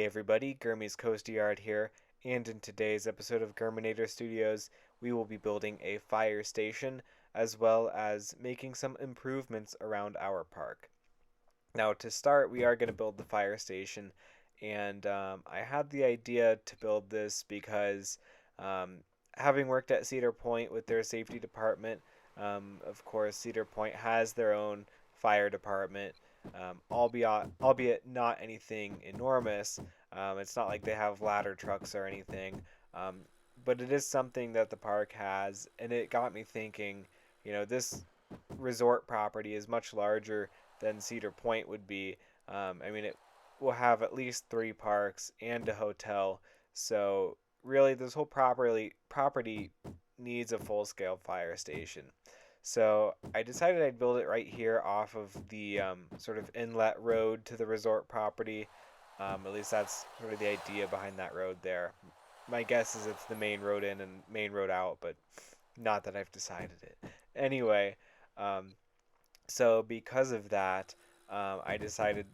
everybody, Gurmy's Coasty Yard here, and in today's episode of Germanator Studios, we will be building a fire station as well as making some improvements around our park. Now, to start, we are going to build the fire station, and I had the idea to build this because um, having worked at Cedar Point with their safety department, of course, Cedar Point has their own fire department, albeit not anything enormous. It's not like they have ladder trucks or anything, um, but it is something that the park has, and it got me thinking. This resort property is much larger than Cedar Point would be. It will have at least three parks and a hotel. So really, this whole property needs a full scale fire station. So I decided I'd build it right here off of the sort of inlet road to the resort property. At least that's sort of the idea behind that road there. My guess is it's the main road in and main road out, but not that I've decided it. Anyway, um, so because of that, I decided,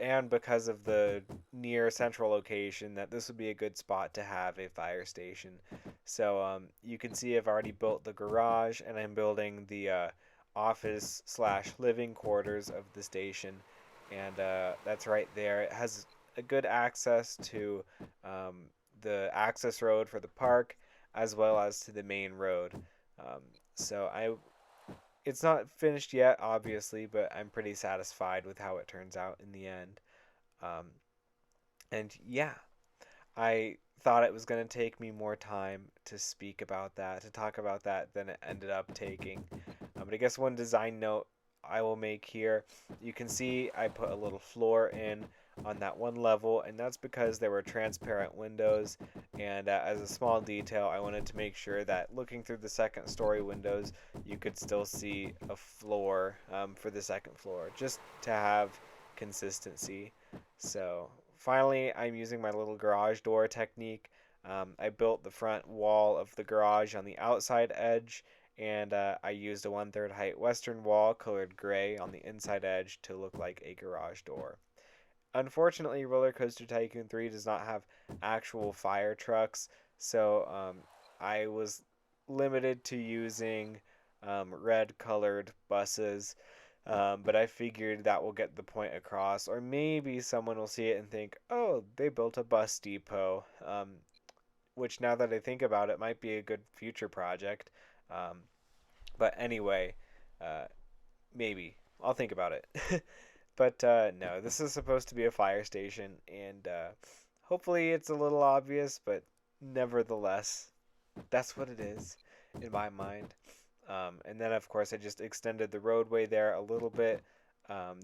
and because of the near central location, that this would be a good spot to have a fire station. So you can see I've already built the garage, and I'm building the office slash living quarters of the station, and that's right there. It has a good access to the access road for the park, as well as to the main road. Um, so it's not finished yet, obviously, but I'm pretty satisfied with how it turns out in the end. Um, and yeah, I thought it was going to take me more time to speak about that, to talk about that, than it ended up taking. But I guess one design note I will make here, you can see I put a little floor in on that one level, and that's because there were transparent windows. And as a small detail, I wanted to make sure that looking through the second story windows, you could still see a floor for the second floor, just to have consistency. So finally, I'm using my little garage door technique. I built the front wall of the garage on the outside edge, and I used a 1/3 height western wall colored gray on the inside edge to look like a garage door. Unfortunately, Roller Coaster Tycoon 3 does not have actual fire trucks, so I was limited to using red colored buses. But I figured that will get the point across, or maybe someone will see it and think, oh, they built a bus depot, which now that I think about it might be a good future project. Um, but anyway, uh, maybe. I'll think about it. But no, this is supposed to be a fire station, and hopefully it's a little obvious, but nevertheless, that's what it is in my mind. And then, of course, I just extended the roadway there a little bit.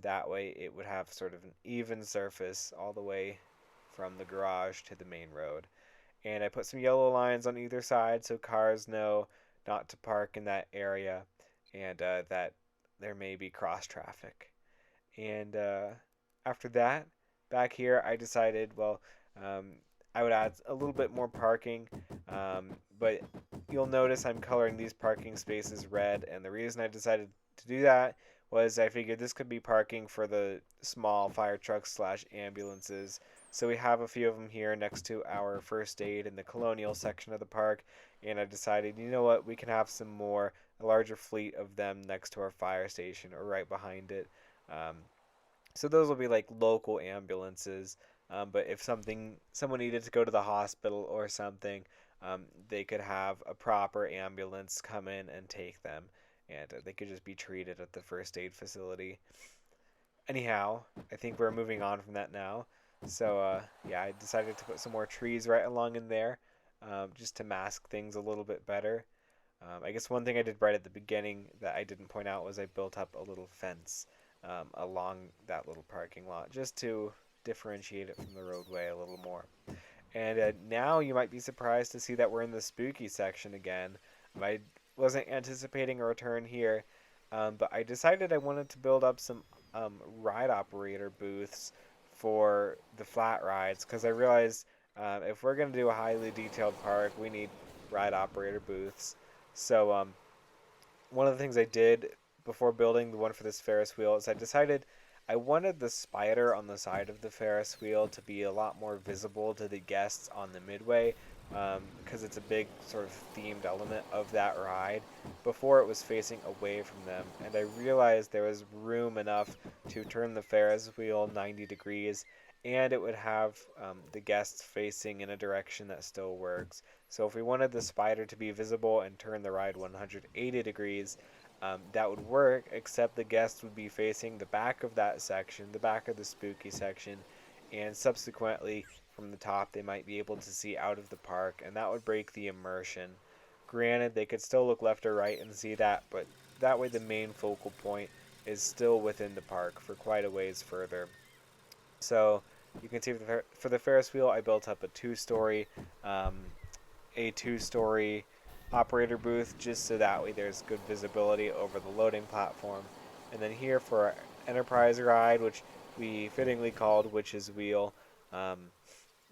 That way, it would have sort of an even surface all the way from the garage to the main road. And I put some yellow lines on either side so cars know not to park in that area and that there may be cross traffic. And after that, back here, I decided, well, um, I would add a little bit more parking, but you'll notice I'm coloring these parking spaces red, and the reason I decided to do that was I figured this could be parking for the small fire trucks slash ambulances. So we have a few of them here next to our first aid in the colonial section of the park, and I decided, you know what, we can have some more, a larger fleet of them next to our fire station or right behind it. Um, so those will be like local ambulances. But if someone needed to go to the hospital or something, they could have a proper ambulance come in and take them, and they could just be treated at the first aid facility. Anyhow, I think we're moving on from that now. So yeah, I decided to put some more trees right along in there, just to mask things a little bit better. I guess one thing I did right at the beginning that I didn't point out was I built up a little fence along that little parking lot just to differentiate it from the roadway a little more. And now you might be surprised to see that we're in the spooky section again. I wasn't anticipating a return here, but I decided I wanted to build up some ride operator booths for the flat rides because I realized if we're going to do a highly detailed park, we need ride operator booths. So one of the things I did before building the one for this Ferris wheel is I decided I wanted the spider on the side of the Ferris wheel to be a lot more visible to the guests on the midway, because it's a big sort of themed element of that ride. Before it was facing away from them, and I realized there was room enough to turn the Ferris wheel 90 degrees, and it would have the guests facing in a direction that still works. So if we wanted the spider to be visible and turn the ride 180 degrees, that would work, except the guests would be facing the back of that section, the back of the spooky section, and subsequently from the top they might be able to see out of the park, and that would break the immersion. Granted, they could still look left or right and see that, but that way the main focal point is still within the park for quite a ways further. So you can see for the Ferris wheel, I built up um, a two-story operator booth just so that way there's good visibility over the loading platform. And then here for our Enterprise ride, which we fittingly called Witch's Wheel, um,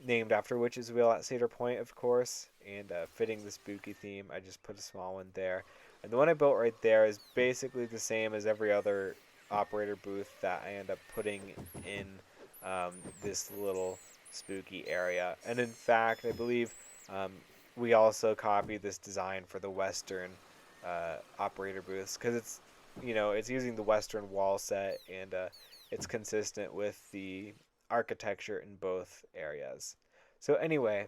named after Witch's Wheel at Cedar Point, of course, and fitting the spooky theme, I just put a small one there. And the one I built right there is basically the same as every other operator booth that I end up putting in um, this little spooky area. And in fact, I believe um, we also copied this design for the Western operator booths because it's using the Western wall set, and it's consistent with the architecture in both areas. So anyway,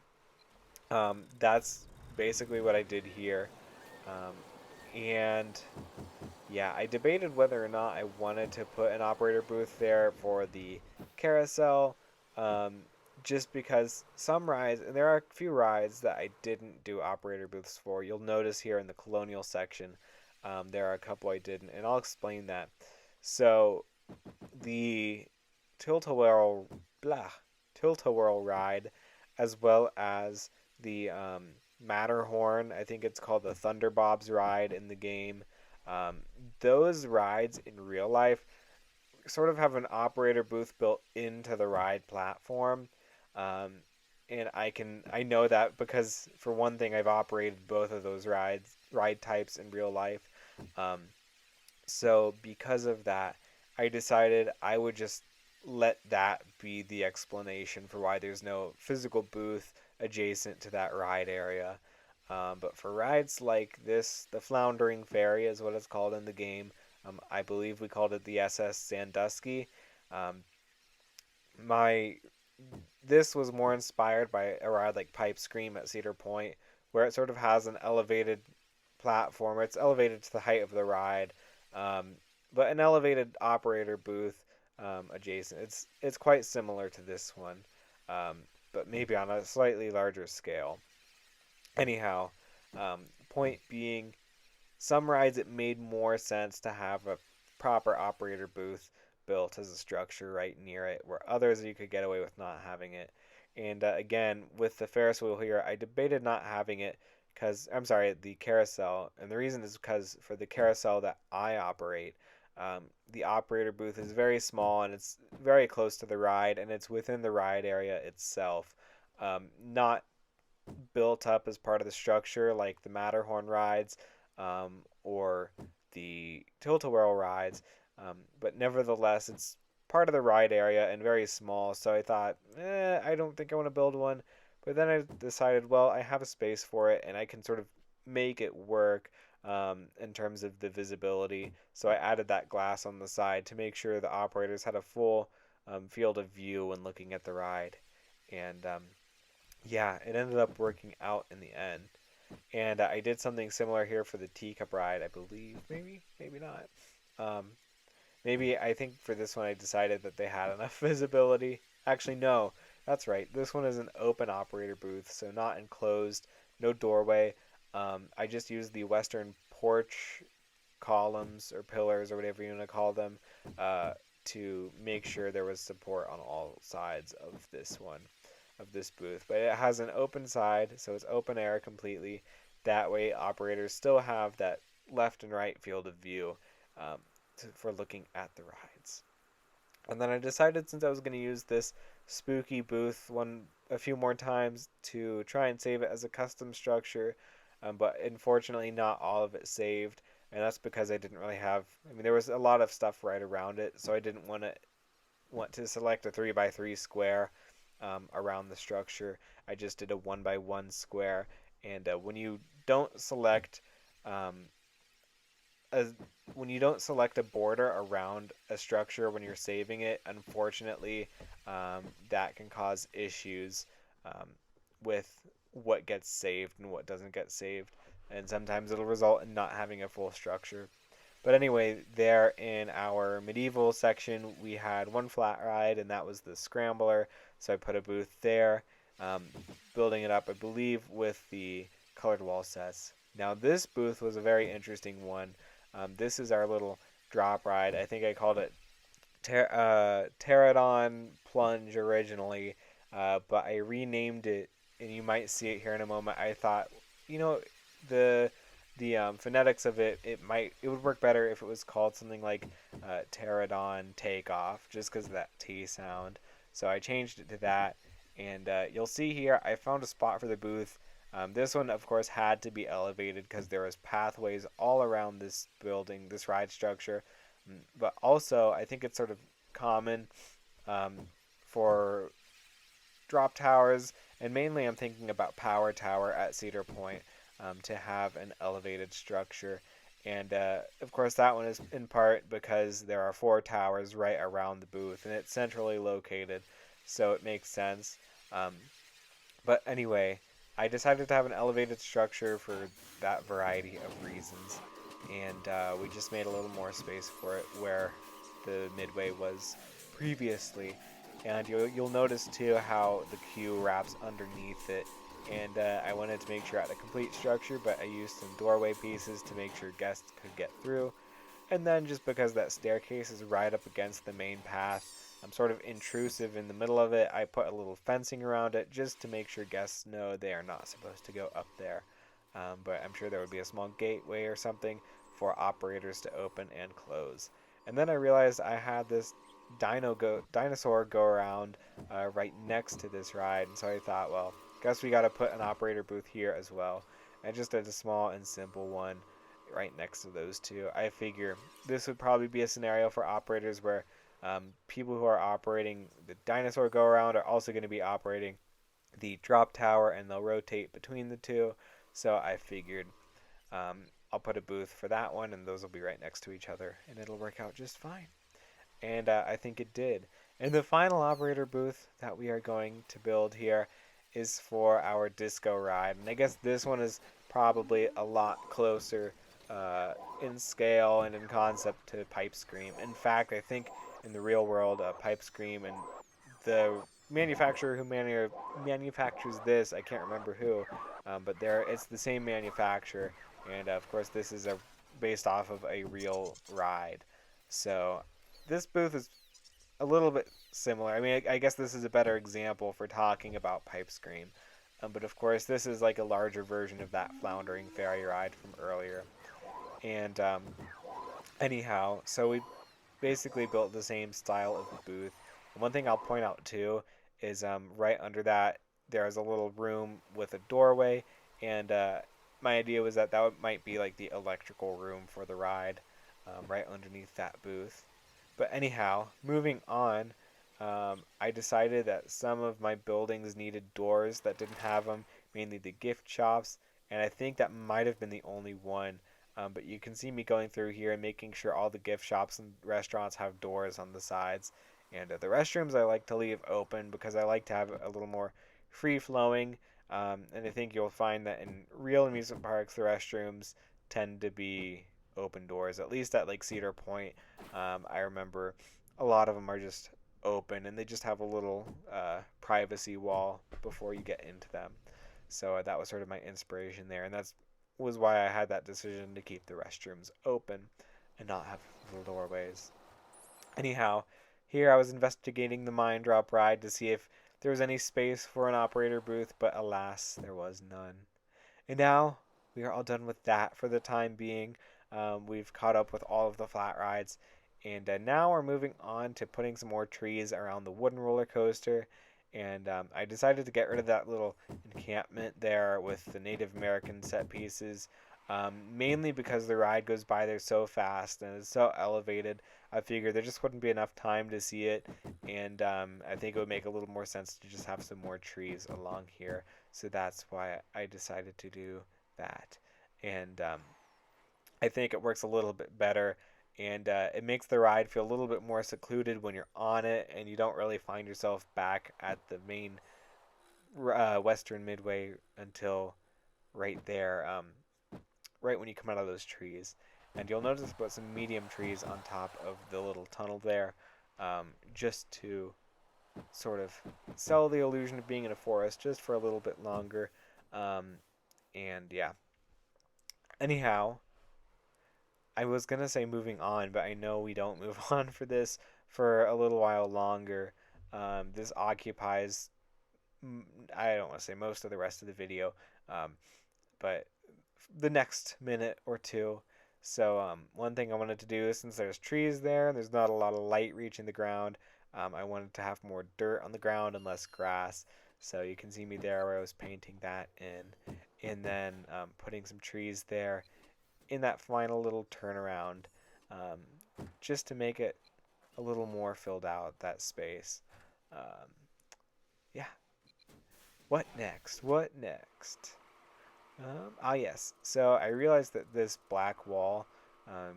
that's basically what I did here. Um, and yeah, I debated whether or not I wanted to put an operator booth there for the carousel, um, just because some rides, and there are a few rides that I didn't do operator booths for. You'll notice here in the Colonial section, there are a couple I didn't, and I'll explain that. So the tilt-a-whirl, blah, tilt-a-whirl ride, as well as the Matterhorn. I think it's called the Thunderbobs ride in the game. Um, those rides in real life sort of have an operator booth built into the ride platform. Um, and I know that because for one thing I've operated both of those ride types in real life. Um, so because of that, I decided I would just let that be the explanation for why there's no physical booth adjacent to that ride area. But for rides like this, the Floundering Ferry is what it's called in the game. I believe we called it the SS Sandusky. Um, my This was more inspired by a ride like Pipe Scream at Cedar Point, where it sort of has an elevated platform. It's elevated to the height of the ride, um, but an elevated operator booth adjacent. It's quite similar to this one, um, but maybe on a slightly larger scale. Anyhow, point being, some rides it made more sense to have a proper operator booth built as a structure right near it, where others you could get away with not having it. And again, with the Ferris wheel here, I debated not having it because I'm sorry, the carousel, and the reason is because for the carousel that I operate, the operator booth is very small and it's very close to the ride, and it's within the ride area itself, not built up as part of the structure like the Matterhorn rides or the Tilt-A-Whirl rides, but nevertheless, it's part of the ride area and very small. So I thought, I don't think I want to build one. But then I decided, well, I have a space for it and I can sort of make it work in terms of the visibility. So I added that glass on the side to make sure the operators had a full field of view when looking at the ride. And yeah, it ended up working out in the end. And I did something similar here for the teacup ride, I believe. Maybe not. Um, Maybe I think for this one I decided that they had enough visibility. Actually, no, that's right. This one is an open operator booth, so not enclosed, no doorway. I just used the Western porch columns or pillars or whatever you want to call them uh, to make sure there was support on all sides of this booth. But it has an open side, so it's open air completely. That way, operators still have that left and right field of view um, for looking at the rides. And then I decided, since I was going to use this spooky booth a few more times, to try and save it as a custom structure, but unfortunately not all of it saved, and that's because I didn't really have. I mean, there was a lot of stuff right around it, so I didn't want to want to select a 3x3 square around the structure, I just did a 1x1 square. And when you don't select um, a when you don't select a border around a structure when you're saving it, unfortunately, that can cause issues um, with what gets saved and what doesn't get saved, and sometimes it'll result in not having a full structure. But anyway, there in our medieval section, we had one flat ride, and that was the Scrambler. So I put a booth there, um, building it up, I believe, with the colored wall sets. Now, this booth was a very interesting one. This is our little drop ride. I think I called it Pterodon Plunge originally, but I renamed it, and you might see it here in a moment. I thought, you know, the phonetics of it would work better if it was called something like Pterodon Takeoff, just because of that T sound. So I changed it to that, and you'll see here I found a spot for the booth. This one, of course, had to be elevated because there was pathways all around this building, this ride structure. But also, I think it's sort of common um, for drop towers, and mainly I'm thinking about Power Tower at Cedar Point, to have an elevated structure. And of course, that one is in part because there are 4 towers right around the booth, and it's centrally located, so it makes sense. Um, but anyway, I decided to have an elevated structure for that variety of reasons, and we just made a little more space for it where the midway was previously. And you'll notice too how the queue wraps underneath it. And I wanted to make sure I had a complete structure, but I used some doorway pieces to make sure guests could get through. And then just because that staircase is right up against the main path, I'm sort of intrusive in the middle of it. I put a little fencing around it just to make sure guests know they are not supposed to go up there. But I'm sure there would be a small gateway or something for operators to open and close. And then I realized I had this dinosaur go around right next to this ride, and so I thought, well, guess we got to put an operator booth here as well. I just did a small and simple one right next to those two. I figure this would probably be a scenario for operators where people who are operating the dinosaur go around are also going to be operating the drop tower, and they'll rotate between the two. So I figured um, I'll put a booth for that one, and those will be right next to each other, and it'll work out just fine. And I think it did. And the final operator booth that we are going to build here is for our disco ride. And I guess this one is probably a lot closer in scale and in concept to Pipe Scream. In fact, I think in the real world, Pipe Scream and the manufacturer who manufactures this, I can't remember who, but it's the same manufacturer. And of course, this is based off of a real ride. So this booth is a little bit similar. I mean, I guess this is a better example for talking about Pipe Scream. But of course, this is like a larger version of that floundering ferry ride from earlier. And anyhow, so we basically built the same style of booth. And one thing I'll point out too is right under that there is a little room with a doorway, and my idea was that might be like the electrical room for the ride, right underneath that booth. But anyhow, moving on, I decided that some of my buildings needed doors that didn't have them, mainly the gift shops, and I think that might have been the only one. But you can see me going through here and making sure all the gift shops and restaurants have doors on the sides. And the restrooms I like to leave open because I like to have a little more free flowing. And I think you'll find that in real amusement parks, the restrooms tend to be open doors, at least at like Cedar Point. I remember a lot of them are just open and they just have a little privacy wall before you get into them. So that was sort of my inspiration there, and that's was why I had that decision to keep the restrooms open and not have little doorways. Anyhow, here I was investigating the mine drop ride to see if there was any space for an operator booth, but alas, there was none. And now we are all done with that for the time being. We've caught up with all of the flat rides, and now we're moving on to putting some more trees around the wooden roller coaster. And I decided to get rid of that little encampment there with the Native American set pieces. Mainly because the ride goes by there so fast and it's so elevated. I figured there just wouldn't be enough time to see it, and I think it would make a little more sense to just have some more trees along here. So that's why I decided to do that. And I think it works a little bit better, and it makes the ride feel a little bit more secluded when you're on it, and you don't really find yourself back at the main Western Midway until right there, right when you come out of those trees. And you'll notice about some medium trees on top of the little tunnel there, just to sort of sell the illusion of being in a forest just for a little bit longer. Um, and yeah. Anyhow, I was gonna say moving on, but I know we don't move on for this for a little while longer. This occupies, I don't want to say most of the rest of the video, um, but the next minute or two. So one thing I wanted to do, since there's trees there and there's not a lot of light reaching the ground, I wanted to have more dirt on the ground and less grass. So you can see me there where I was painting that in, and then putting some trees there in that final little turnaround, um, just to make it a little more filled out, that space. Um, yeah. What next? What next? Yes. So I realized that this black wall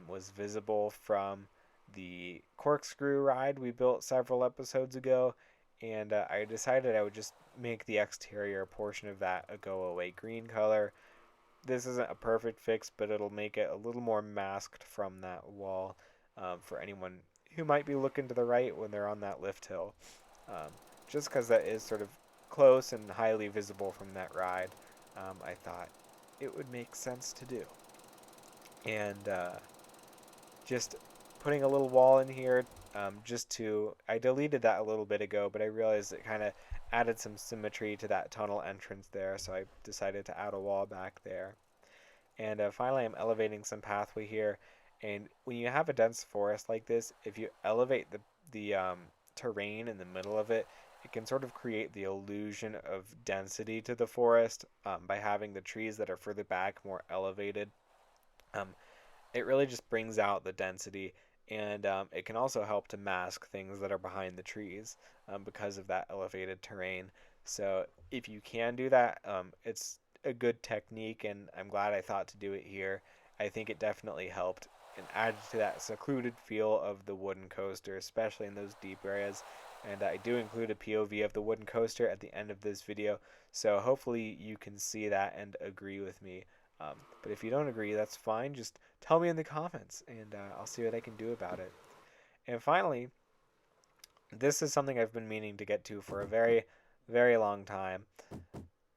was visible from the corkscrew ride we built several episodes ago, and I decided I would just make the exterior portion of that a go away green color. This isn't a perfect fix, but it'll make it a little more masked from that wall, for anyone who might be looking to the right when they're on that lift hill. Um, just because that is sort of close and highly visible from that ride, I thought it would make sense to do. And just putting a little wall in here, just to, I deleted that a little bit ago, but I realized it kind of added some symmetry to that tunnel entrance there, so I decided to add a wall back there. And finally, I'm elevating some pathway here. And when you have a dense forest like this, if you elevate the terrain in the middle of it, it can sort of create the illusion of density to the forest, by having the trees that are further back more elevated. Um, it really just brings out the density, and it can also help to mask things that are behind the trees, because of that elevated terrain. So if you can do that, it's a good technique, and I'm glad I thought to do it here. I think it definitely helped and added to that secluded feel of the wooden coaster, especially in those deep areas. And I do include a POV of the wooden coaster at the end of this video, so hopefully you can see that and agree with me. But if you don't agree, that's fine. Just tell me in the comments, and I'll see what I can do about it. And finally, this is something I've been meaning to get to for a very, very long time.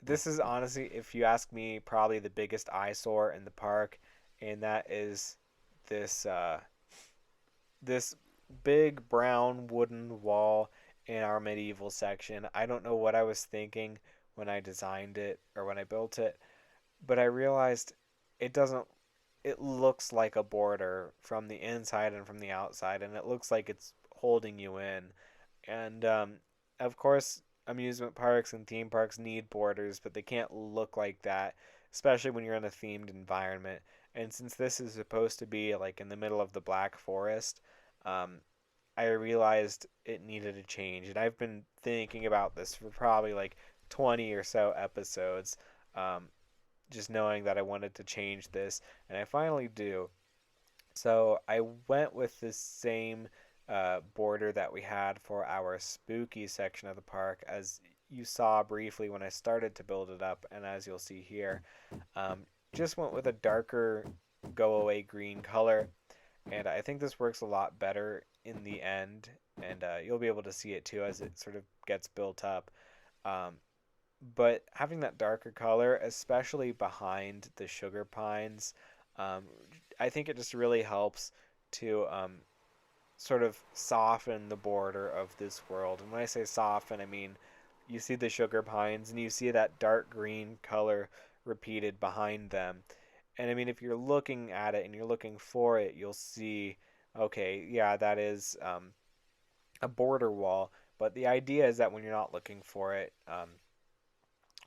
This is honestly, if you ask me, probably the biggest eyesore in the park, and that is this this big brown wooden wall in our medieval section. I don't know what I was thinking when I designed it or when I built it, but I realized it doesn't, it looks like a border from the inside and from the outside, and it looks like it's holding you in. And of course, amusement parks and theme parks need borders, but they can't look like that, especially when you're in a themed environment. And since this is supposed to be like in the middle of the Black Forest, um, I realized it needed a change. And I've been thinking about this for probably like 20 or so episodes, um, just knowing that I wanted to change this, and I finally do. So I went with the same border that we had for our spooky section of the park, as you saw briefly when I started to build it up, and as you'll see here. Um, just went with a darker go away green color, and I think this works a lot better in the end, and you'll be able to see it too as it sort of gets built up. Um, but having that darker color, especially behind the sugar pines, um, I think it just really helps to sort of soften the border of this world. And when I say soften, I mean you see the sugar pines and you see that dark green color repeated behind them. And I mean, if you're looking at it and you're looking for it, you'll see, okay, yeah, that is a border wall. But the idea is that when you're not looking for it,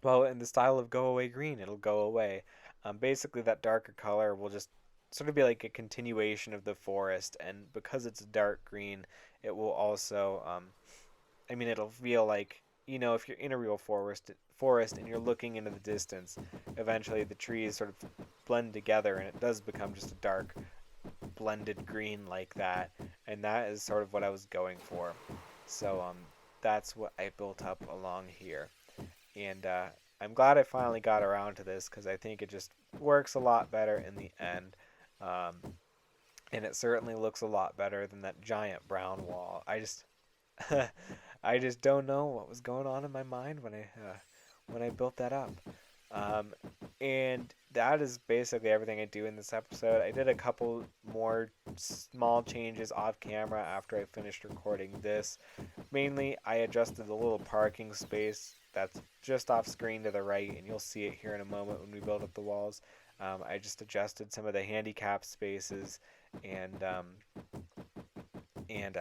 well, in the style of go away green, it'll go away. Basically, that darker color will just sort of be like a continuation of the forest, and because it's dark green, it will also, I mean, it'll feel like, if you're in a real forest and you're looking into the distance, eventually the trees sort of blend together, and it does become just a dark blended green like that, and that is sort of what I was going for. So that's what I built up along here, and I'm glad I finally got around to this because I think it just works a lot better in the end, um, and it certainly looks a lot better than that giant brown wall. I just don't know what was going on in my mind when I built that up. Um, and that is basically everything I do in this episode. I did a couple more small changes off camera after I finished recording this. Mainly, I adjusted the little parking space that's just off screen to the right, and you'll see it here in a moment when we build up the walls. I just adjusted some of the handicap spaces and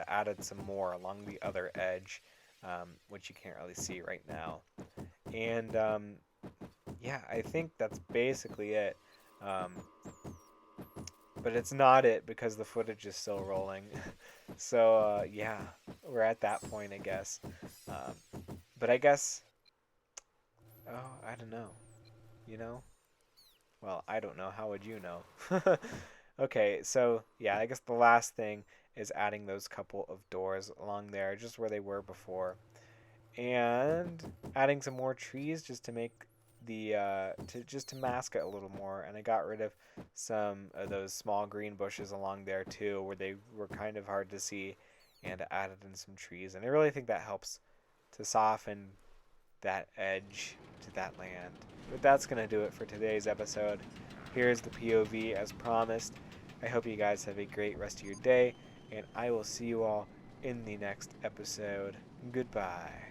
added some more along the other edge, which you can't really see right now. And yeah, I think that's basically it. Um, but it's not it because the footage is still rolling. So yeah, we're at that point, I guess. Um, but I guess, oh, I don't know. You know? Well, I don't know. How would you know? Okay, so yeah, I guess the last thing is adding those couple of doors along there, just where they were before, and adding some more trees just to make the to mask it a little more. And I got rid of some of those small green bushes along there too, where they were kind of hard to see, and added in some trees. And I really think that helps to soften that edge to that land. But that's gonna do it for today's episode. Here's the POV as promised. I hope you guys have a great rest of your day, and I will see you all in the next episode. Goodbye.